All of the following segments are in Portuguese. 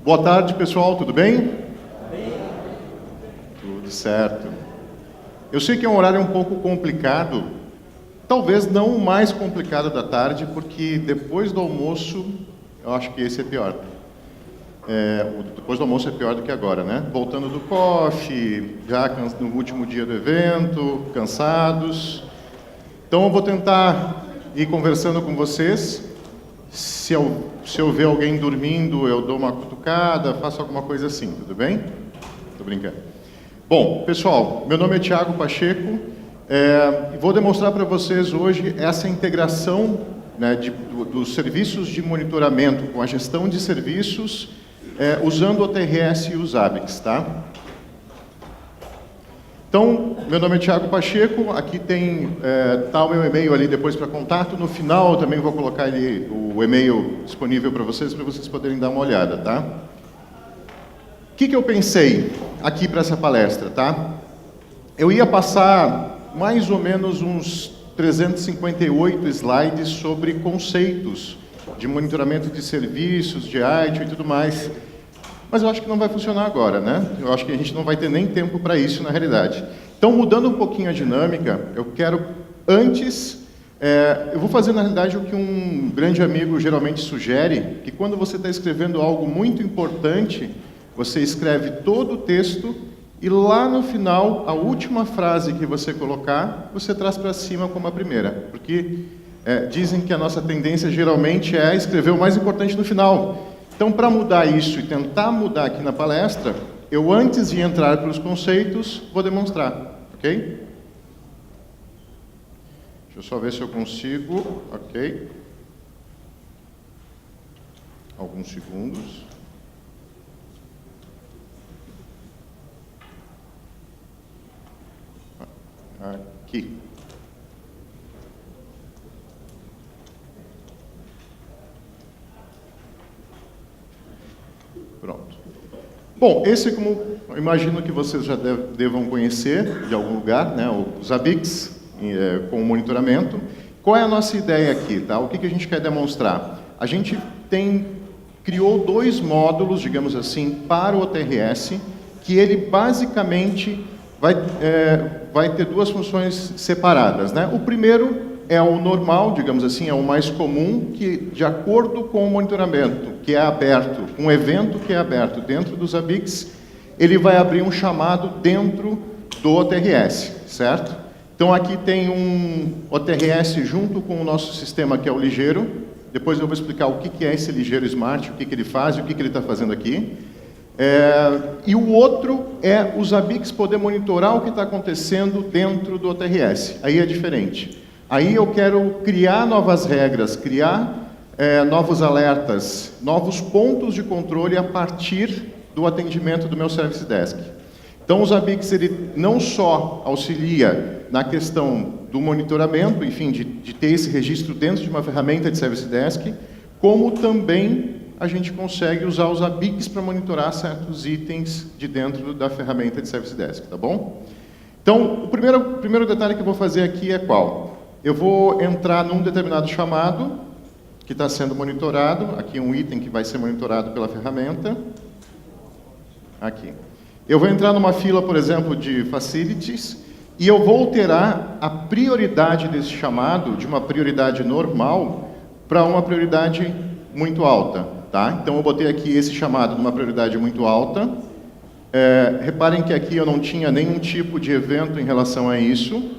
Boa tarde, pessoal, tudo bem? Tudo certo. Eu sei que é um horário um pouco complicado, talvez não o mais complicado da tarde, porque depois do almoço, eu acho que esse é pior. Depois do almoço é pior do que agora, né? Voltando do coffee, já no último dia do evento, cansados. Então eu vou tentar ir conversando com vocês. Se eu ver alguém dormindo, eu dou uma cutucada, faço alguma coisa assim, tudo bem? Tô brincando. Bom, pessoal, meu nome é Thiago Pacheco, vou demonstrar para vocês hoje essa integração, né, dos serviços de monitoramento com a gestão de serviços, usando o OTRS e os ABICs, tá? Então, meu nome é Thiago Pacheco, aqui tá o meu e-mail ali depois para contato. No final, eu também vou colocar ali o e-mail disponível para vocês poderem dar uma olhada, tá? O que eu pensei aqui para essa palestra, tá? Eu ia passar mais ou menos uns 358 slides sobre conceitos de monitoramento de serviços, de ITIL e tudo mais. Mas eu acho que não vai funcionar agora, né? Eu acho que a gente não vai ter nem tempo para isso, na realidade. Então, mudando um pouquinho a dinâmica, eu quero, antes, eu vou fazer, na realidade, o que um grande amigo geralmente sugere, que quando você está escrevendo algo muito importante, você escreve todo o texto e lá no final, a última frase que você colocar, você traz para cima como a primeira. Porque dizem que a nossa tendência, geralmente, é escrever o mais importante no final. Então, para mudar isso e tentar mudar aqui na palestra, eu, antes de entrar para os conceitos, vou demonstrar, ok? Deixa eu só ver se eu consigo, ok? Alguns segundos. Aqui. Pronto. Bom, esse, como eu imagino que vocês já devam conhecer de algum lugar, né, os ABICs com o monitoramento. Qual é a nossa ideia aqui, tá? O que a gente quer demonstrar? A gente criou dois módulos, digamos assim, para o OTRS, que ele basicamente vai ter duas funções separadas, né? O primeiro é o normal, digamos assim, é o mais comum, que, de acordo com o monitoramento, que é aberto, um evento que é aberto dentro dos ABICs, ele vai abrir um chamado dentro do OTRS, certo? Então, aqui tem um OTRS junto com o nosso sistema, que é o Ligeiro. Depois eu vou explicar o que é esse Ligeiro Smart, o que ele faz e o que ele está fazendo aqui. E o outro é os ABICs poder monitorar o que está acontecendo dentro do OTRS. Aí é diferente. Aí eu quero criar novas regras, criar novos alertas, novos pontos de controle a partir do atendimento do meu Service Desk. Então, os ABICs, ele não só auxilia na questão do monitoramento, enfim, de ter esse registro dentro de uma ferramenta de Service Desk, como também a gente consegue usar os ABICs para monitorar certos itens de dentro da ferramenta de Service Desk, tá bom? Então, o primeiro detalhe que eu vou fazer aqui é qual? Eu vou entrar num determinado chamado que está sendo monitorado, aqui um item que vai ser monitorado pela ferramenta, aqui. Eu vou entrar numa fila, por exemplo, de facilities, e eu vou alterar a prioridade desse chamado, de uma prioridade normal, para uma prioridade muito alta, tá? Então, eu botei aqui esse chamado numa prioridade muito alta. Reparem que aqui eu não tinha nenhum tipo de evento em relação a isso.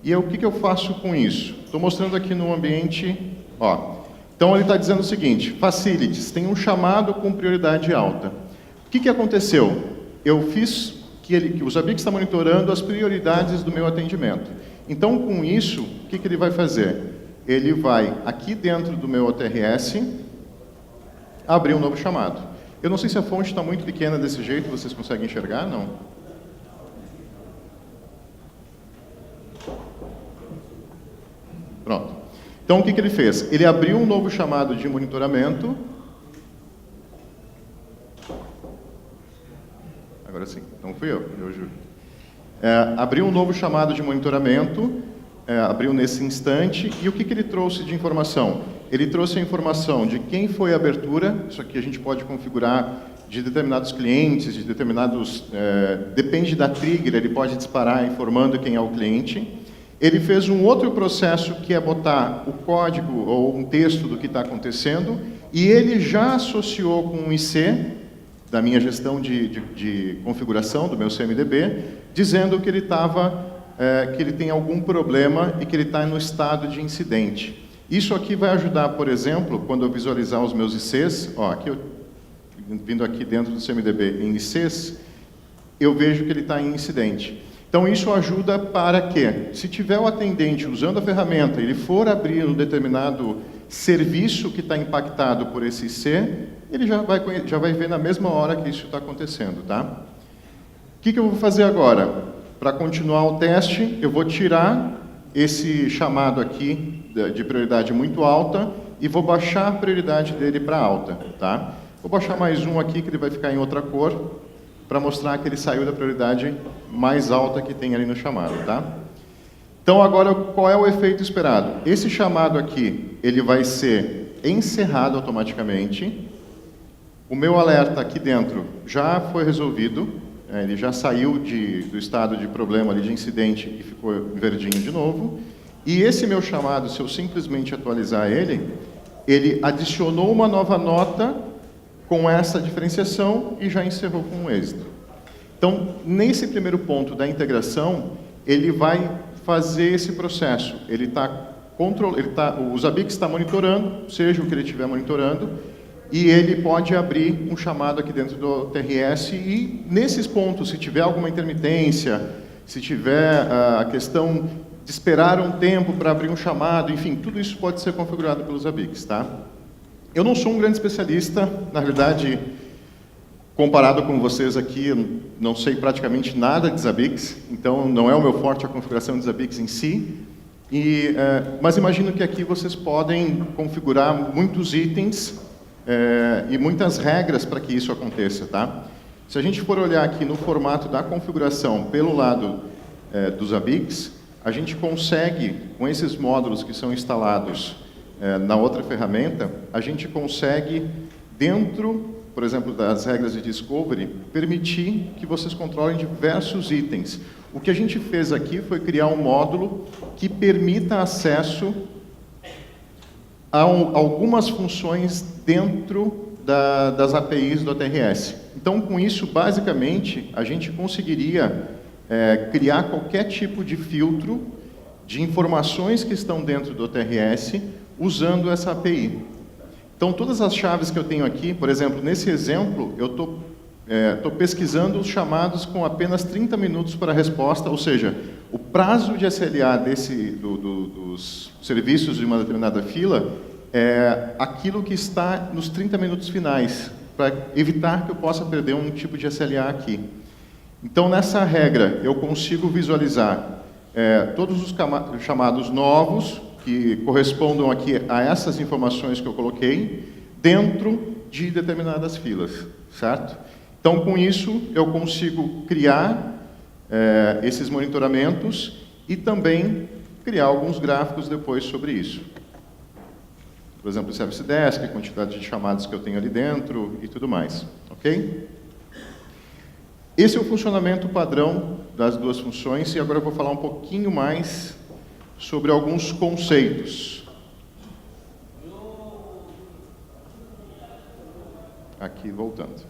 E o que eu faço com isso? Estou mostrando aqui no ambiente, ó. Então, ele está dizendo o seguinte: facilities, tem um chamado com prioridade alta. O que aconteceu? Eu fiz que os ABICs estão monitorando as prioridades do meu atendimento. Então, com isso, o que ele vai fazer? Ele vai, aqui dentro do meu OTRS, abrir um novo chamado. Eu não sei se a fonte está muito pequena desse jeito, vocês conseguem enxergar? Não? Pronto. Então, o que ele fez? Ele abriu um novo chamado de monitoramento. Agora sim, não fui eu juro. Abriu um novo chamado de monitoramento, abriu nesse instante, e o que ele trouxe de informação? ele trouxe a informação de quem foi a abertura, isso aqui a gente pode configurar de determinados clientes, de determinados... depende da trigger, ele pode disparar informando quem é o cliente. Ele fez um outro processo que é botar o código ou um texto do que está acontecendo, e ele já associou com um IC, da minha gestão de configuração, do meu CMDB, dizendo que ele que ele tem algum problema e que ele está no estado de incidente. Isso aqui vai ajudar, por exemplo, quando eu visualizar os meus ICs, aqui vindo aqui dentro do CMDB em ICs, eu vejo que ele está em incidente. Então, isso ajuda para que, se tiver o atendente usando a ferramenta, ele for abrir um determinado serviço que está impactado por esse IC, ele já vai ver na mesma hora que isso está acontecendo, tá? O que eu vou fazer agora? Para continuar o teste, eu vou tirar esse chamado aqui de prioridade muito alta e vou baixar a prioridade dele para alta, tá? Vou baixar mais um aqui que ele vai ficar em outra cor, para mostrar que ele saiu da prioridade mais alta que tem ali no chamado, tá? Então, agora, qual é o efeito esperado? Esse chamado aqui, ele vai ser encerrado automaticamente. O meu alerta aqui dentro já foi resolvido, ele já saiu do estado de problema ali, de incidente, e ficou verdinho de novo. E esse meu chamado, se eu simplesmente atualizar ele adicionou uma nova nota com essa diferenciação e já encerrou com um êxito. Então, nesse primeiro ponto da integração, ele vai fazer esse processo. O Zabbix está monitorando, seja o que ele estiver monitorando, e ele pode abrir um chamado aqui dentro do TRS e, nesses pontos, se tiver alguma intermitência, se tiver a questão de esperar um tempo para abrir um chamado, enfim, tudo isso pode ser configurado pelo Zabbix, tá? Eu não sou um grande especialista, na realidade, comparado com vocês aqui, eu não sei praticamente nada de Zabbix, então não é o meu forte a configuração de Zabbix em si, mas imagino que aqui vocês podem configurar muitos itens e muitas regras para que isso aconteça, tá? Se a gente for olhar aqui no formato da configuração pelo lado do Zabbix, a gente consegue, com esses módulos que são instalados na outra ferramenta, a gente consegue, dentro, por exemplo, das regras de Discovery, permitir que vocês controlem diversos itens. O que a gente fez aqui foi criar um módulo que permita acesso a algumas funções dentro das APIs do OTRS. Então, com isso, basicamente, a gente conseguiria criar qualquer tipo de filtro de informações que estão dentro do OTRS usando essa API. Então, todas as chaves que eu tenho aqui, por exemplo, nesse exemplo, eu estou pesquisando os chamados com apenas 30 minutos para a resposta, ou seja, o prazo de SLA dos serviços de uma determinada fila é aquilo que está nos 30 minutos finais, para evitar que eu possa perder um tipo de SLA aqui. Então, nessa regra, eu consigo visualizar todos os chamados novos, que correspondam aqui a essas informações que eu coloquei, dentro de determinadas filas, certo? Então, com isso, eu consigo criar esses monitoramentos e também criar alguns gráficos depois sobre isso. Por exemplo, Service Desk, a quantidade de chamados que eu tenho ali dentro e tudo mais, ok? Esse é o funcionamento padrão das duas funções e agora eu vou falar um pouquinho mais sobre alguns conceitos. Aqui, voltando.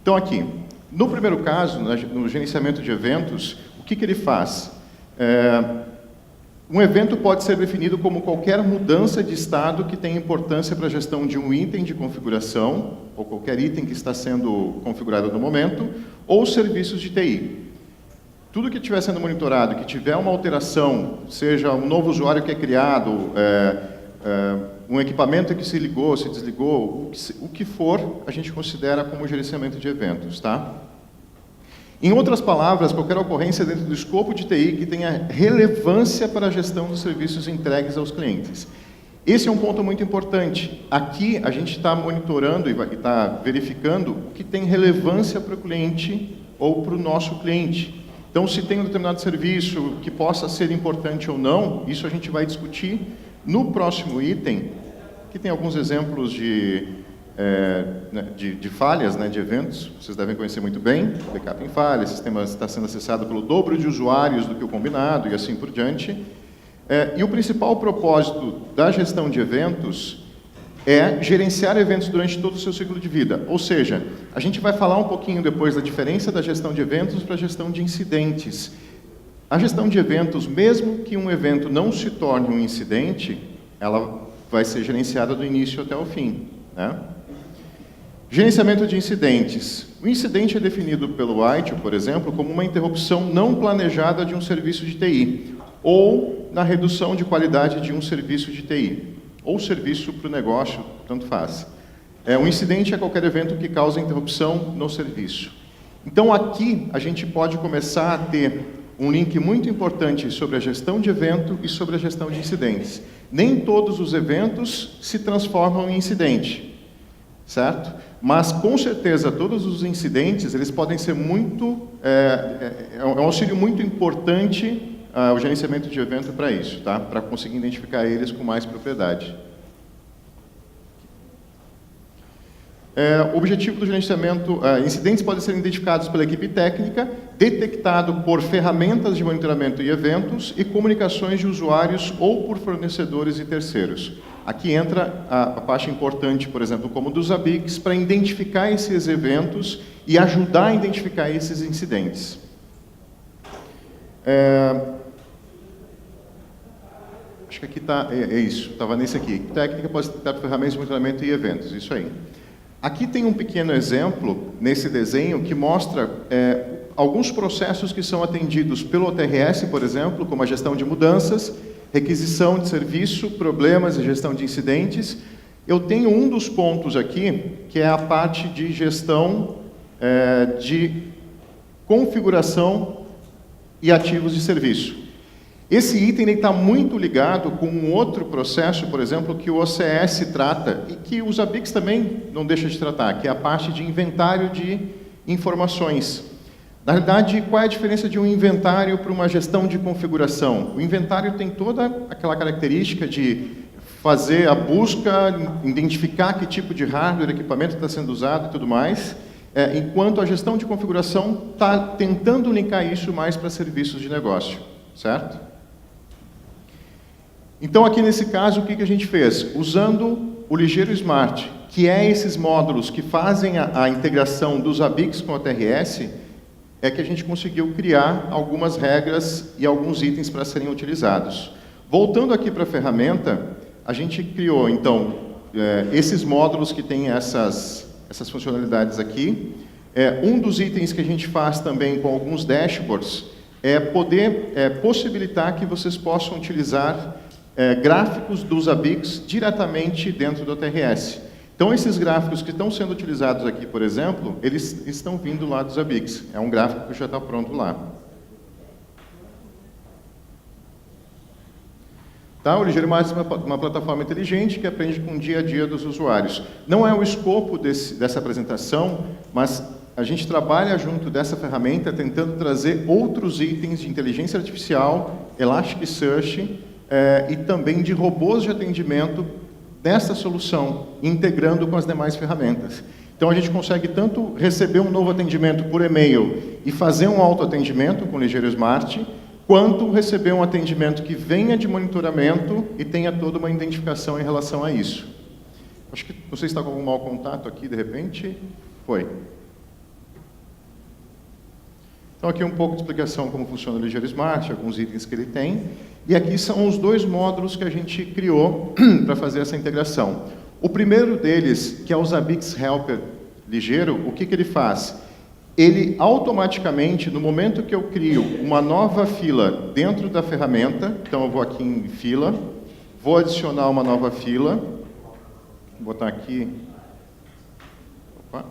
Então, aqui, no primeiro caso, no gerenciamento de eventos, o que ele faz? Um evento pode ser definido como qualquer mudança de estado que tenha importância para a gestão de um item de configuração, ou qualquer item que está sendo configurado no momento, ou serviços de TI. Tudo que estiver sendo monitorado, que tiver uma alteração, seja um novo usuário que é criado, um equipamento que se ligou, se desligou, o que for, a gente considera como gerenciamento de eventos, tá? Em outras palavras, qualquer ocorrência dentro do escopo de TI que tenha relevância para a gestão dos serviços entregues aos clientes. Esse é um ponto muito importante. Aqui, a gente está monitorando e está verificando o que tem relevância para o cliente ou para o nosso cliente. Então, se tem um determinado serviço que possa ser importante ou não, isso a gente vai discutir no próximo item, que tem alguns exemplos de falhas, né, de eventos, vocês devem conhecer muito bem, backup em falha, o sistema está sendo acessado pelo dobro de usuários do que o combinado e assim por diante. E o principal propósito da gestão de eventos é gerenciar eventos durante todo o seu ciclo de vida. Ou seja, a gente vai falar um pouquinho depois da diferença da gestão de eventos para a gestão de incidentes. A gestão de eventos, mesmo que um evento não se torne um incidente, ela vai ser gerenciada do início até o fim, né? Gerenciamento de incidentes. O incidente é definido pelo ITIL, por exemplo, como uma interrupção não planejada de um serviço de TI, ou na redução de qualidade de um serviço de TI, ou serviço para o negócio, tanto faz. Um incidente é qualquer evento que causa interrupção no serviço. Então, aqui, a gente pode começar a ter um link muito importante sobre a gestão de evento e sobre a gestão de incidentes. Nem todos os eventos se transformam em incidente, certo? Mas, com certeza, todos os incidentes, eles podem ser muito... é um auxílio muito importante o gerenciamento de evento para isso, tá? Para conseguir identificar eles com mais propriedade. O objetivo do gerenciamento, incidentes podem ser identificados pela equipe técnica, detectado por ferramentas de monitoramento e eventos e comunicações de usuários ou por fornecedores e terceiros. Aqui entra a parte importante, por exemplo, como dos ABICs, para identificar esses eventos e ajudar a identificar esses incidentes. Acho que aqui está, isso, estava nesse aqui. Técnica pode detectar ferramentas de monitoramento e eventos, isso aí. Aqui tem um pequeno exemplo, nesse desenho, que mostra alguns processos que são atendidos pelo OTRS, por exemplo, como a gestão de mudanças, requisição de serviço, problemas e gestão de incidentes. Eu tenho um dos pontos aqui, que é a parte de gestão de configuração e ativos de serviço. Esse item está muito ligado com um outro processo, por exemplo, que o OCS trata, e que os ABICs também não deixam de tratar, que é a parte de inventário de informações. Na realidade, qual é a diferença de um inventário para uma gestão de configuração? O inventário tem toda aquela característica de fazer a busca, identificar que tipo de hardware, equipamento está sendo usado e tudo mais, enquanto a gestão de configuração está tentando linkar isso mais para serviços de negócio, certo? Então, aqui nesse caso, o que a gente fez? Usando o Ligeiro Smart, que é esses módulos que fazem a integração dos ABICs com o TRS, é que a gente conseguiu criar algumas regras e alguns itens para serem utilizados. Voltando aqui para a ferramenta, a gente criou, então, esses módulos que têm essas funcionalidades aqui. Um dos itens que a gente faz também com alguns dashboards é poder possibilitar que vocês possam utilizar gráficos dos ABICs diretamente dentro do TRS. Então, esses gráficos que estão sendo utilizados aqui, por exemplo, eles estão vindo lá dos ABICs. É um gráfico que já está pronto lá. Tá? O Ligeiro Smart é uma plataforma inteligente que aprende com o dia a dia dos usuários. Não é o escopo dessa apresentação, mas a gente trabalha junto dessa ferramenta tentando trazer outros itens de inteligência artificial, Elasticsearch, e também de robôs de atendimento dessa solução, integrando com as demais ferramentas. Então, a gente consegue tanto receber um novo atendimento por e-mail e fazer um autoatendimento com o Ligeiro Smart, quanto receber um atendimento que venha de monitoramento e tenha toda uma identificação em relação a isso. Acho que não sei se está com algum mau contato aqui, de repente. Foi. Então, aqui um pouco de explicação como funciona o Ligeiro Smart, alguns itens que ele tem. E aqui são os dois módulos que a gente criou para fazer essa integração. O primeiro deles, que é o Zabbix Helper Ligeiro, o que ele faz? Ele automaticamente, no momento que eu crio uma nova fila dentro da ferramenta, então eu vou aqui em fila, vou adicionar uma nova fila, vou botar aqui... Opa.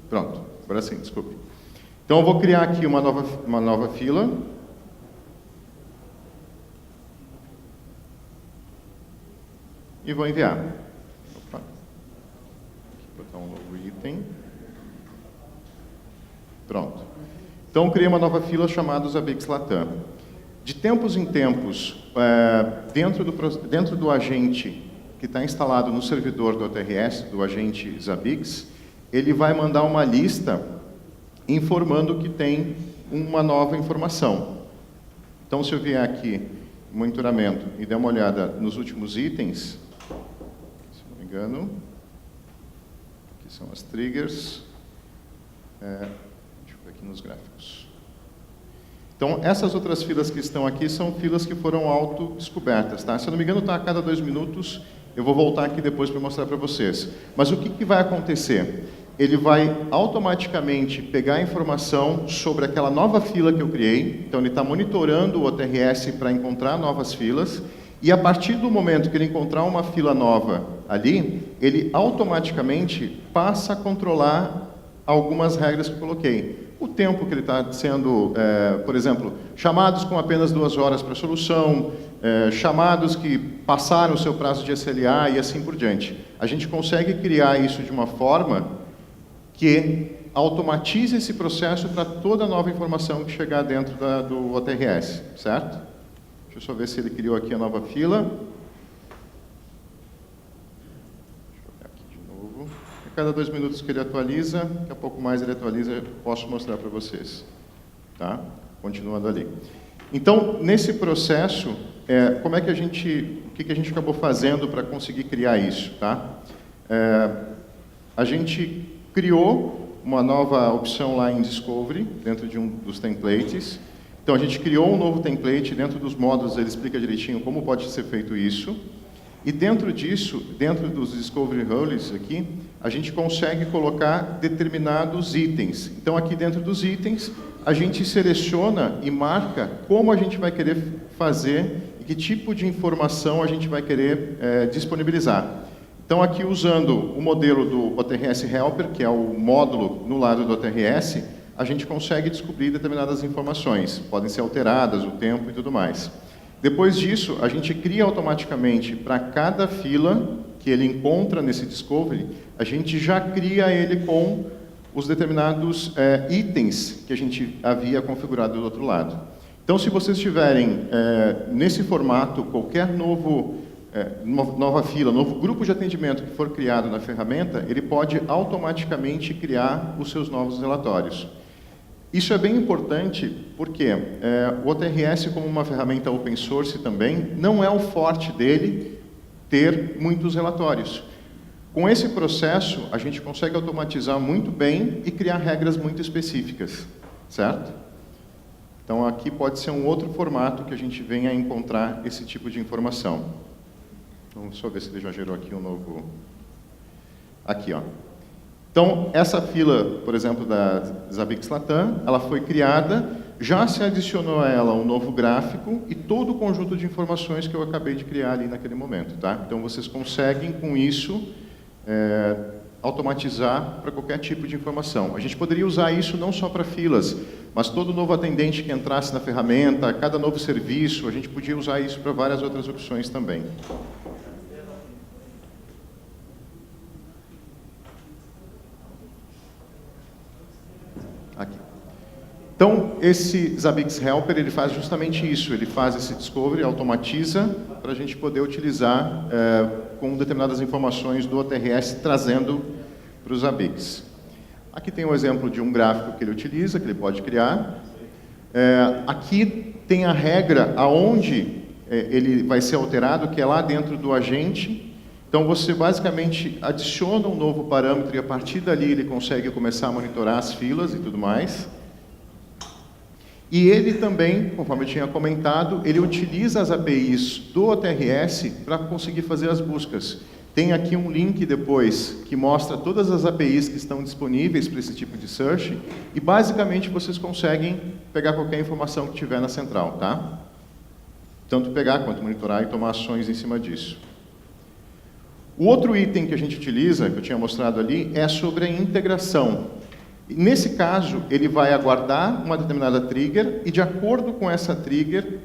Pronto, Agora sim, desculpe. Então eu vou criar aqui uma nova fila. E vou enviar. Opa. Aqui, botar um novo item. Pronto. Então, criei uma nova fila chamada Zabbix Latam. De tempos em tempos, dentro do agente que está instalado no servidor do OTRS, do agente Zabbix, ele vai mandar uma lista informando que tem uma nova informação. Então, se eu vier aqui, monitoramento, e der uma olhada nos últimos itens, se não me engano, aqui são as triggers, aqui nos gráficos. Então, essas outras filas que estão aqui são filas que foram autodescobertas, tá? Se eu não me engano, está a cada 2 minutos, eu vou voltar aqui depois para mostrar para vocês. Mas o que vai acontecer? Ele vai automaticamente pegar a informação sobre aquela nova fila que eu criei, então ele está monitorando o OTRS para encontrar novas filas, e a partir do momento que ele encontrar uma fila nova ali, ele automaticamente passa a controlar algumas regras que eu coloquei. O tempo que ele está sendo, por exemplo, chamados com apenas 2 horas para solução, chamados que passaram o seu prazo de SLA e assim por diante. A gente consegue criar isso de uma forma que automatize esse processo para toda nova informação que chegar dentro do OTRS, certo? Deixa eu só ver se ele criou aqui a nova fila. Cada 2 minutos que ele atualiza, daqui a pouco mais ele atualiza, eu posso mostrar para vocês. Tá? Continuando ali. Então, nesse processo, como é que o que a gente acabou fazendo para conseguir criar isso? Tá? A gente criou uma nova opção lá em Discovery, dentro de um dos templates. Então, a gente criou um novo template, dentro dos módulos ele explica direitinho como pode ser feito isso. E dentro disso, dentro dos Discovery Roles aqui, a gente consegue colocar determinados itens. Então, aqui dentro dos itens, a gente seleciona e marca como a gente vai querer fazer e que tipo de informação a gente vai querer disponibilizar. Então, aqui usando o modelo do OTRS Helper, que é o módulo no lado do OTRS, a gente consegue descobrir determinadas informações. Podem ser alteradas, o tempo e tudo mais. Depois disso, a gente cria automaticamente para cada fila que ele encontra nesse Discovery, a gente já cria ele com os determinados itens que a gente havia configurado do outro lado. Então, se vocês tiverem nesse formato, qualquer nova fila, novo grupo de atendimento que for criado na ferramenta, ele pode automaticamente criar os seus novos relatórios. Isso é bem importante porque o OTRS, como uma ferramenta open source também, não é o forte dele ter muitos relatórios. Com esse processo, a gente consegue automatizar muito bem e criar regras muito específicas, certo? Então, aqui pode ser um outro formato que a gente venha a encontrar esse tipo de informação. Vamos só ver se ele já gerou aqui um novo... Aqui, ó. Então, essa fila, por exemplo, da Zabbix Latam, ela foi criada, já se adicionou a ela um novo gráfico e todo o conjunto de informações que eu acabei de criar ali naquele momento. Tá? Então, vocês conseguem, com isso, automatizar para qualquer tipo de informação. A gente poderia usar isso não só para filas, mas todo novo atendente que entrasse na ferramenta, cada novo serviço, a gente podia usar isso para várias outras opções também. Aqui. Então, esse Zabbix Helper, ele faz justamente isso, ele faz esse discovery, automatiza, para a gente poder utilizar com determinadas informações do OTRS, trazendo para o Zabbix. Aqui tem um exemplo de um gráfico que ele utiliza, que ele pode criar. Aqui tem a regra aonde ele vai ser alterado, que é lá dentro do agente. Então, você basicamente adiciona um novo parâmetro e a partir dali ele consegue começar a monitorar as filas e tudo mais. E ele também, conforme eu tinha comentado, ele utiliza as APIs do OTRS para conseguir fazer as buscas. Tem aqui um link depois que mostra todas as APIs que estão disponíveis para esse tipo de search e basicamente vocês conseguem pegar qualquer informação que tiver na central, tá? Tanto pegar quanto monitorar e tomar ações em cima disso. O outro item que a gente utiliza, que eu tinha mostrado ali, é sobre a integração. E nesse caso, ele vai aguardar uma determinada trigger e de acordo com essa trigger...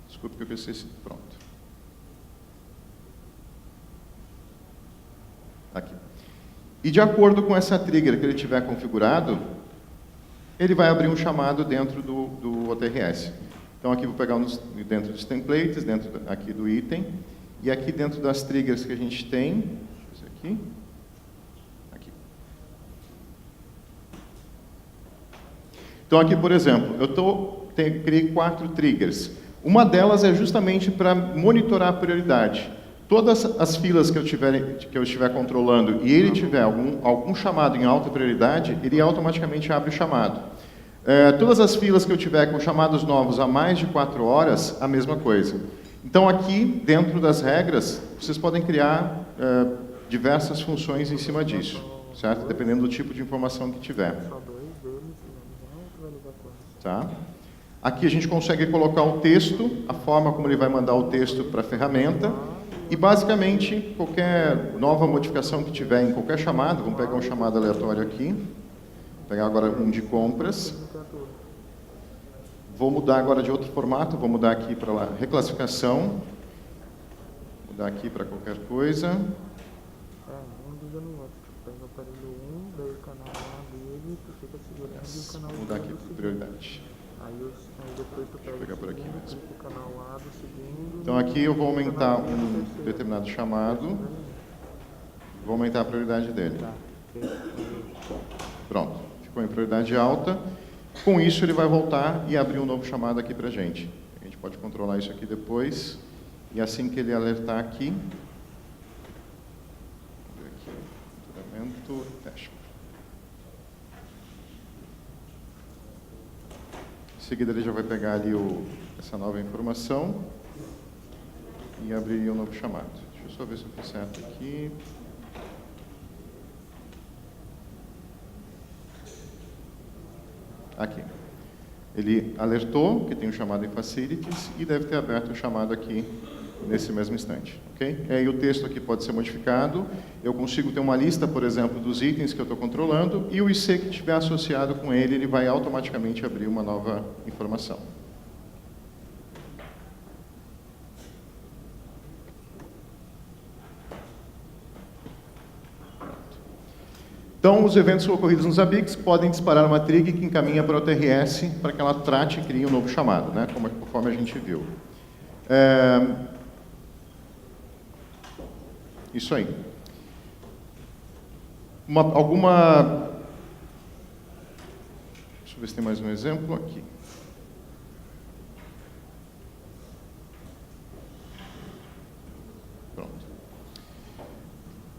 Desculpe que eu pensei assim, pronto. Aqui. E de acordo com essa trigger que ele tiver configurado, ele vai abrir um chamado dentro do OTRS. Então aqui vou pegar dentro dos templates, dentro aqui do item, e aqui dentro das triggers que a gente tem, deixa eu ver aqui. Então aqui, por exemplo, criei 4 triggers. Uma delas é justamente para monitorar a prioridade. Todas as filas que eu estiver controlando e ele tiver algum chamado em alta prioridade, ele automaticamente abre o chamado. Todas as filas que eu tiver com chamados novos a mais de 4 horas, a mesma coisa. Então aqui, dentro das regras, vocês podem criar diversas funções em cima disso, certo? Dependendo do tipo de informação que tiver. Tá? Aqui a gente consegue colocar o texto, a forma como ele vai mandar o texto para a ferramenta. E basicamente, qualquer nova modificação que tiver em qualquer chamado, vamos pegar um chamado aleatório aqui, vou pegar agora um de compras, vou mudar agora de outro formato, vou mudar aqui para reclassificação, mudar aqui para qualquer coisa. Vou mudar aqui para prioridade. Deixa eu pegar por aqui mesmo. Então aqui eu vou aumentar um determinado chamado, vou aumentar a prioridade dele. Pronto, ficou em prioridade alta. Com isso ele vai voltar e abrir um novo chamado aqui para a gente. A gente pode controlar isso aqui depois. E assim que ele alertar aqui, monitoramento, teste. Em seguida ele já vai pegar ali essa nova informação e abrir um novo chamado. Deixa eu só ver se eu fiz certo aqui. Aqui. Ele alertou que tem um chamado em Facilities e deve ter aberto o chamado aqui nesse mesmo instante. Okay? E aí o texto aqui pode ser modificado. Eu consigo ter uma lista, por exemplo, dos itens que eu estou controlando e o IC que estiver associado com ele, ele vai automaticamente abrir uma nova informação. Então, os eventos ocorridos nos Zabbix podem disparar uma trigger que encaminha para o OTRS para que ela trate e crie um novo chamado, né? Conforme a gente viu. Isso aí. Deixa eu ver se tem mais um exemplo aqui.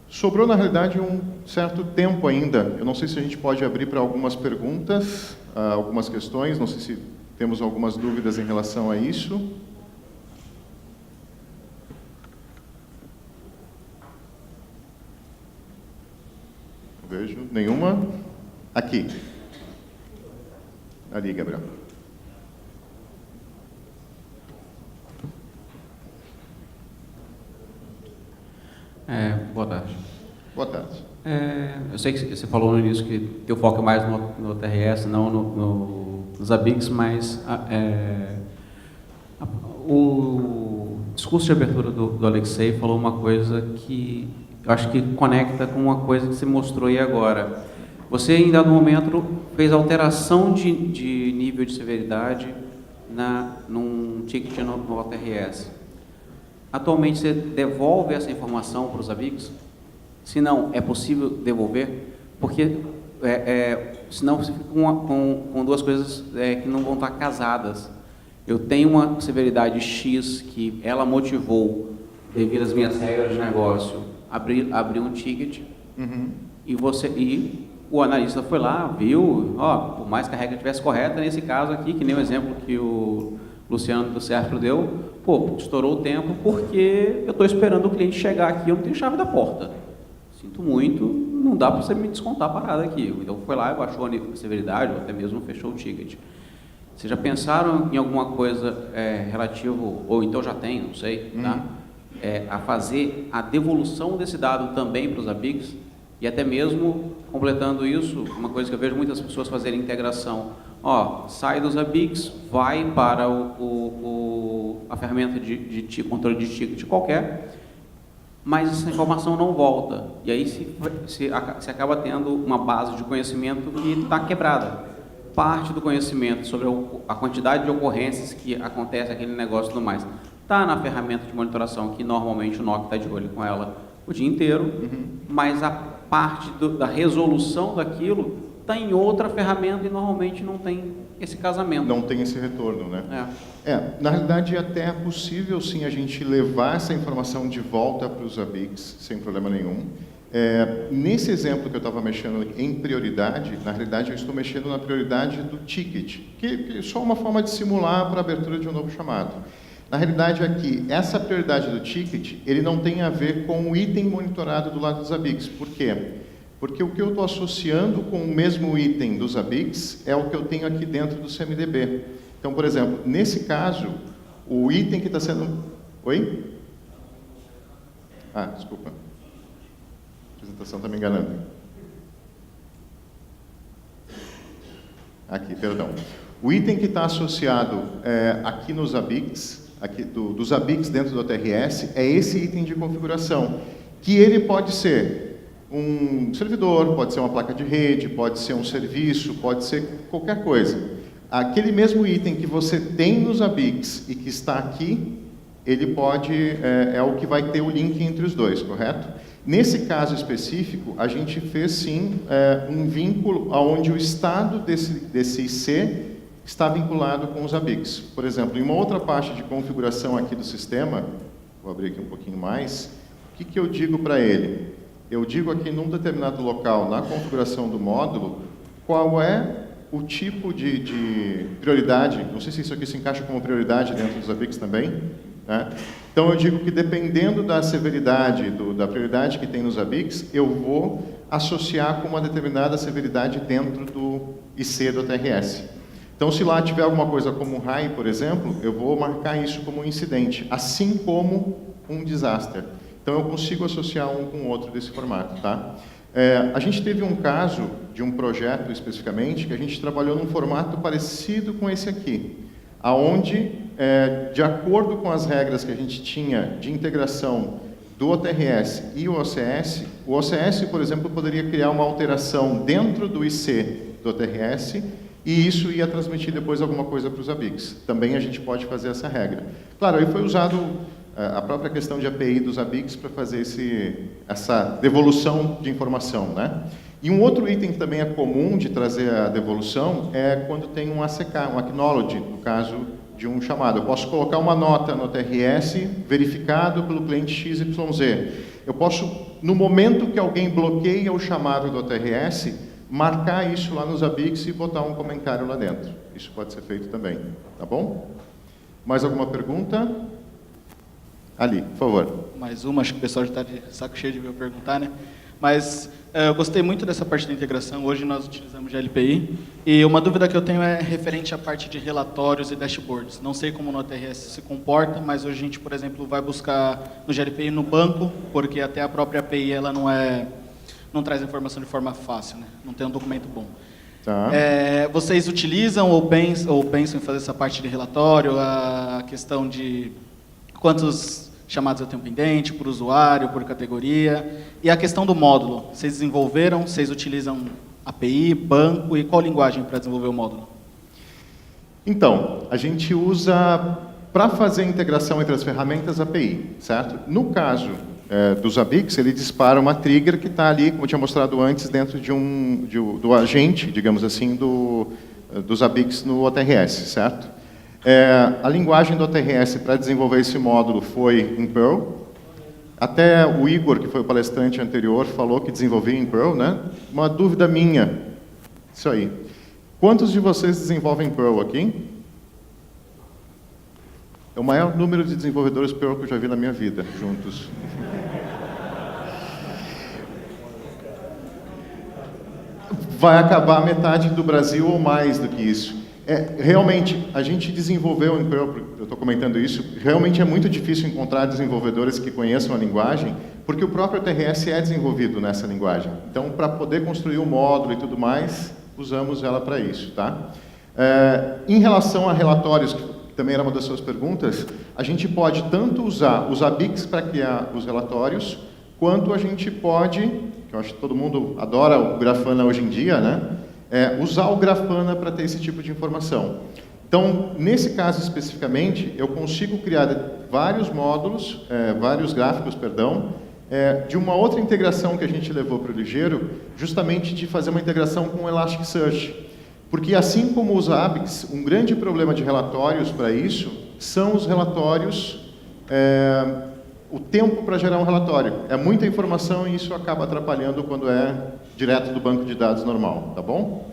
Sobrou, na realidade, um certo tempo ainda. Eu não sei se a gente pode abrir para algumas perguntas, algumas questões. Não sei se temos algumas dúvidas em relação a isso. Não vejo nenhuma. Aqui. Ali, Gabriel. Boa tarde. Boa tarde. Eu sei que você falou no início que teu foco é mais no TRS, não nos Zabbix, mas o discurso de abertura do Alexei falou uma coisa que eu acho que conecta com uma coisa que você mostrou aí agora. Você, em dado momento, fez alteração de nível de severidade num ticket no OTRS. Atualmente, você devolve essa informação para os Zabbix? Se não, é possível devolver? Porque, senão, você fica com duas coisas que não vão estar casadas. Eu tenho uma severidade X que ela motivou, devido às minhas regras de negócio, abrir um ticket, e o analista foi lá, viu, por mais que a regra estivesse correta, nesse caso aqui, que nem o exemplo que o Luciano do Serpro deu, estourou o tempo porque eu estou esperando o cliente chegar aqui, eu não tenho chave da porta. Sinto muito, não dá para você me descontar a parada aqui. Então foi lá e baixou a severidade, ou até mesmo fechou o ticket. Vocês já pensaram em alguma coisa relativo, ou então já tem, não sei, tá? A fazer a devolução desse dado também para os Zabbix, e até mesmo completando isso, uma coisa que eu vejo muitas pessoas fazerem integração. Ó, sai dos Zabbix, vai para a ferramenta de controle de ticket qualquer, mas essa informação não volta. E aí se acaba tendo uma base de conhecimento que está quebrada. Parte do conhecimento sobre a quantidade de ocorrências que acontece aquele negócio e tudo mais está na ferramenta de monitoração, que normalmente o NOC está de olho com ela o dia inteiro, mas a parte da resolução daquilo está em outra ferramenta e normalmente não tem esse casamento. Não tem esse retorno, né? Na realidade, até é possível, sim, a gente levar essa informação de volta para os Zabbix, sem problema nenhum. Nesse exemplo que eu estava mexendo em prioridade, na realidade, eu estou mexendo na prioridade do ticket, que é só uma forma de simular para a abertura de um novo chamado. Na realidade, aqui, essa prioridade do ticket, ele não tem a ver com o item monitorado do lado dos Zabbix. Por quê? Porque o que eu estou associando com o mesmo item dos Zabbix é o que eu tenho aqui dentro do CMDB. Então, por exemplo, nesse caso, o item que está sendo... Oi? Desculpa. A apresentação está me enganando. Aqui, perdão. O item que está associado aqui nos Zabbix, dos Zabbix dentro do OTRS, é esse item de configuração, que ele pode ser um servidor, pode ser uma placa de rede, pode ser um serviço, pode ser qualquer coisa. Aquele mesmo item que você tem nos Zabbix e que está aqui, ele pode, é o que vai ter o link entre os dois, correto? Nesse caso específico, a gente fez sim um vínculo onde o estado desse IC está vinculado com os Zabbix. Por exemplo, em uma outra parte de configuração aqui do sistema, vou abrir aqui um pouquinho mais, o que eu digo para ele? Eu digo aqui num determinado local, na configuração do módulo, qual é o tipo de prioridade, não sei se isso aqui se encaixa como prioridade dentro dos Zabbix também, né? Então eu digo que dependendo da severidade, da prioridade que tem nos Zabbix, eu vou associar com uma determinada severidade dentro do IC do OTRS. Então, se lá tiver alguma coisa como um RAI, por exemplo, eu vou marcar isso como um incidente, assim como um desastre. Então, eu consigo associar um com o outro desse formato, tá? A gente teve um caso de um projeto, especificamente, que a gente trabalhou num formato parecido com esse aqui, aonde, de acordo com as regras que a gente tinha de integração do OTRS e o OCS, por exemplo, poderia criar uma alteração dentro do IC do OTRS, e isso ia transmitir depois alguma coisa para os Zabbix. Também a gente pode fazer essa regra. Claro, aí foi usado a própria questão de API dos Zabbix para fazer essa devolução de informação, né? E um outro item que também é comum de trazer a devolução é quando tem um ACK, um Acknowledge, no caso de um chamado. Eu posso colocar uma nota no TRS verificado pelo cliente XYZ. Eu posso, no momento que alguém bloqueia o chamado do TRS, marcar isso lá nos Zabbix e botar um comentário lá dentro. Isso pode ser feito também, tá bom? Mais alguma pergunta? Ali, por favor. Mais uma, acho que o pessoal já está de saco cheio de me perguntar, né? Mas eu gostei muito dessa parte da integração. Hoje nós utilizamos GLPI. E uma dúvida que eu tenho é referente à parte de relatórios e dashboards. Não sei como no OTRS se comporta, mas hoje a gente, por exemplo, vai buscar no GLPI no banco, porque até a própria API ela não traz informação de forma fácil, né? Não tem um documento bom. Tá. Vocês utilizam ou pensam em fazer essa parte de relatório, a questão de quantos chamados eu tenho pendente, por usuário, por categoria, e a questão do módulo. Vocês desenvolveram, vocês utilizam API, banco, e qual linguagem para desenvolver o módulo? Então, a gente usa, para fazer a integração entre as ferramentas, API, certo? No caso do Zabbix, ele dispara uma trigger que está ali, como eu tinha mostrado antes, dentro do agente, digamos assim, do Zabbix no OTRS, certo? A linguagem do OTRS para desenvolver esse módulo foi em Perl. Até o Igor, que foi o palestrante anterior, falou que desenvolvia em Perl, né? Uma dúvida minha, isso aí. Quantos de vocês desenvolvem Perl aqui? É o maior número de desenvolvedores Perl que eu já vi na minha vida, juntos. Vai acabar metade do Brasil ou mais do que isso. Realmente, a gente desenvolveu, eu estou comentando isso, realmente é muito difícil encontrar desenvolvedores que conheçam a linguagem, porque o próprio TRS é desenvolvido nessa linguagem. Então, para poder construir o módulo e tudo mais, usamos ela para isso, tá? Em relação a relatórios, que também era uma das suas perguntas, a gente pode tanto usar os ABICs para criar os relatórios, quanto a gente pode, que eu acho que todo mundo adora o Grafana hoje em dia, né? Usar o Grafana para ter esse tipo de informação. Então, nesse caso especificamente, eu consigo criar vários módulos, vários gráficos, perdão, de uma outra integração que a gente levou para o Ligeiro, justamente de fazer uma integração com o Elasticsearch. Porque, assim como os ABICs, um grande problema de relatórios para isso são os relatórios, o tempo para gerar um relatório. É muita informação e isso acaba atrapalhando quando é direto do banco de dados normal, tá bom?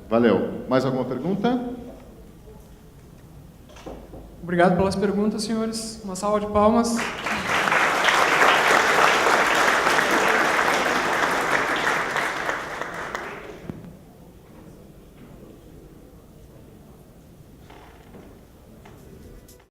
Valeu. Mais alguma pergunta? Obrigado pelas perguntas, senhores. Uma salva de palmas.